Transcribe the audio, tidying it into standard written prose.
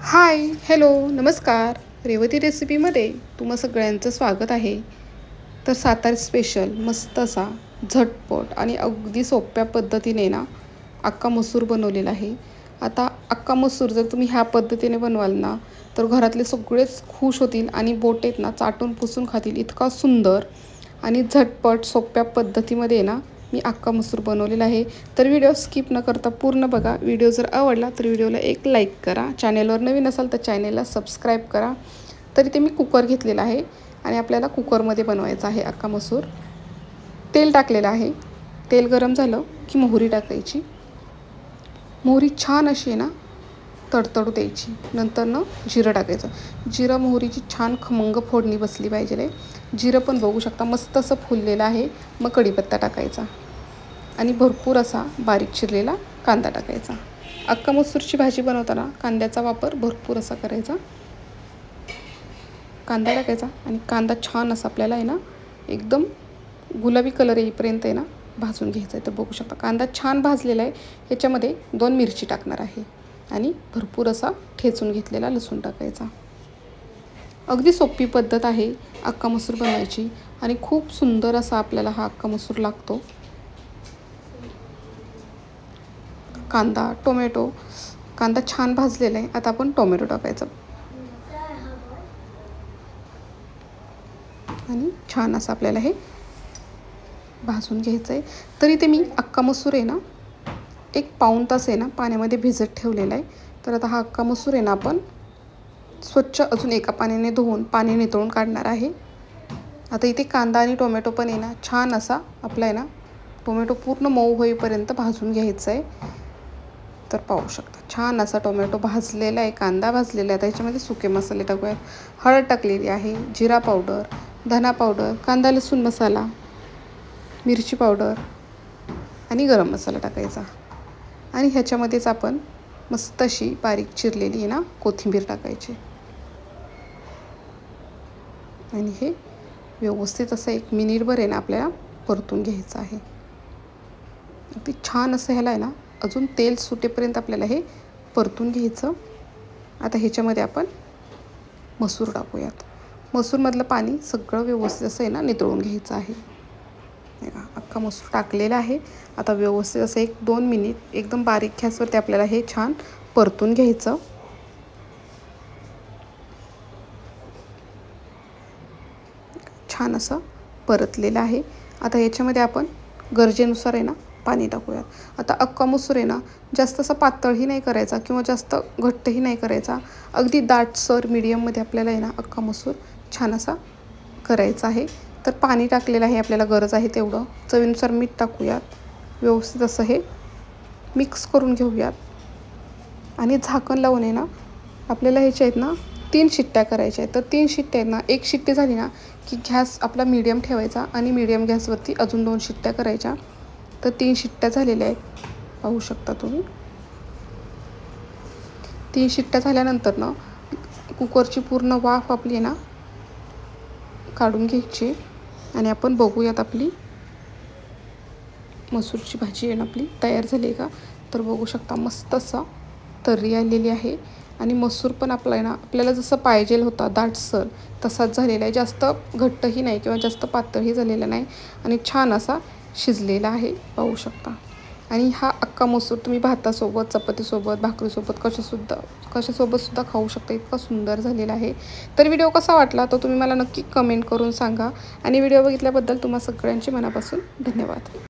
हाय, hello, नमस्कार. रेवती रेसिपीमध्ये तुम्हा सगळ्यांचं स्वागत आहे. तर सातार स्पेशल मस्त असा झटपट आणि अगदी सोप्या पद्धतीने ना अख्खा मसूर बनवलेला आहे. आता अख्खा मसूर जर तुम्ही ह्या पद्धतीने बनवाल ना तर घरातले सगळेच खुश होतील आणि बोटेत ना चाटून पुसून खातील. इतका सुंदर आणि झटपट सोप्या पद्धतीमध्ये ना मी अख्खा मसूर बनवलेला आहे. तर व्हिडिओ स्किप न करता पूर्ण बघा. व्हिडिओ जर आवडला तर व्हिडिओला एक लाईक करा. चॅनेलवर नवीन असाल तर चॅनेलला सबस्क्राईब करा. तरी ते मी कुकर घेतलेला आहे आणि आपल्याला कुकरमध्ये बनवायचा आहे अख्खा मसूर. तेल टाकलेलं आहे. तेल गरम झालं की मोहरी टाकायची. मोहरी छान अशी आहे ना तडतडू द्यायची. नंतर जिरं टाकायचं. जिरं मोहरीची छान खमंग फोडणी बसली पाहिजे. जिरं पण बघू शकता मस्त असं फुललेलं आहे. मग कढीपत्ता टाकायचा आणि भरपूर असा बारीक चिरलेला कांदा टाकायचा. अख्खा मसूरची भाजी बनवताना कांद्याचा वापर भरपूर असा करायचा. कांदा टाकायचा आणि कांदा छान असा आपल्याला आहे ना एकदम गुलाबी कलर येईपर्यंत आहे ना भाजून घ्यायचा आहे. तर बघू शकता कांदा छान भाजलेला आहे. ह्याच्यामध्ये 2 मिरची टाकणार आहे आणि भरपूर असा ठेचून घेतलेला लसूण टाकायचा. अगदी सोपी पद्धत आहे अख्खा मसूर बनवायची आणि खूप सुंदर असा आपल्याला हा अख्खा मसूर लागतो. कांदा, टोमॅटो, कांदा छान भाजलेला आहे. आता आपण टोमॅटो टाकायचा आणि छान असं आपल्याला हे भाजून घ्यायचं आहे. तरी ते मी अख्खा मसूर आहे ना एक पाऊण तास आहे ना पाण्यामध्ये भिजत ठेवलेला आहे. तर आता हा अख्खा मसूर आहे ना आपण स्वच्छ अजून एका पाण्याने धुवून पाणी निथळून काढणार आहे. आता इथे कांदा आणि टोमॅटो पण आहे ना छान असा आपला आहे ना टोमॅटो पूर्ण मऊ होईपर्यंत भाजून घ्यायचं आहे. तर पाहू शकता छान असा टोमॅटो भाजलेला आहे. कांदा भाजलेला आहे. त्याच्यामध्ये सुके मसाले टाकूयात. हळद टाकलेली आहे, जिरा पावडर, धना पावडर, कांदा लसूण मसाला, मिरची पावडर आणि गरम मसाला टाकायचा. आणि ह्याच्यामध्येच आपण मस्त अशी बारीक चिरलेली आहे ना कोथिंबीर टाकायची आणि हे व्यवस्थित असं 1 मिनिटभर आहे ना आपल्याला परतून घ्यायचं आहे. अगदी छान असं ह्याला आहे ना अजून तेल सुटेपर्यंत आपल्याला हे परतून घ्यायचं. आता ह्याच्यामध्ये आपण मसूर टाकूयात. मसूरमधलं पाणी सगळं व्यवस्थित असं आहे ना नितळून घ्यायचं आहे. अख्खा मसूर टाकलेला आहे. आता व्यवस्थित असं 1-2 मिनिट एकदम बारीक गॅसवरती आपल्याला हे छान परतून घ्यायचं. छान असं परतलेलं आहे. आता याच्यामध्ये आपण गरजेनुसार आहे ना पाणी टाकूयात. आता अख्खा मसूर आहे ना जास्त असा पातळही नाही करायचा किंवा जास्त घट्टही नाही करायचा. अगदी दाटसर मीडियममध्ये आपल्याला आहे ना अख्खा मसूर छान असा करायचा आहे. तर पाणी टाकलेलं आहे आपल्याला गरज आहे तेवढं. चवीनुसार मीठ टाकूयात. व्यवस्थित असं हे मिक्स करून घेऊयात आणि झाकण लावून आहे ना आपल्याला ह्याच्या आहेत ना 3 शिट्ट्या करायच्या आहेत. तर 3 शिट्ट्या आहेत ना 1 शिट्टी झाली ना की गॅस आपला मीडियम ठेवायचा आणि मीडियम गॅसवरती अजून 2 शिट्ट्या करायच्या. तर 3 शिट्ट्या झालेल्या आहेत. पाहू शकता तुम्ही. 3 शिट्ट्या झाल्यानंतर ना कुकरची पूर्ण वाफ आपली आहे ना काढून घ्यायची आणि आपण बघूयात आपली मसूरची भाजी आहे ना आपली तयार झाली आहे का. तर बघू शकता मस्त असा तर्री आलेली आहे आणि मसूर पण आपला आहे ना आपल्याला जसं पाहिजे होता दाटसर तसाच झालेला आहे. जास्त घट्टही नाही किंवा जास्त पातळही झालेला नाही आणि छान असा शिजलेला आहे. पाहू शकता. आणि हा अख्खा मसूर तुम्ही भातासोबत, चपातीसोबत, भाकरीसोबत कशासोबतसुद्धा खाऊ शकता. इतका सुंदर झालेला आहे. तर व्हिडिओ कसा वाटला तो तुम्ही मला नक्की कमेंट करून सांगा आणि व्हिडिओ बघितल्याबद्दल तुम्हा सगळ्यांचे मनापासून धन्यवाद.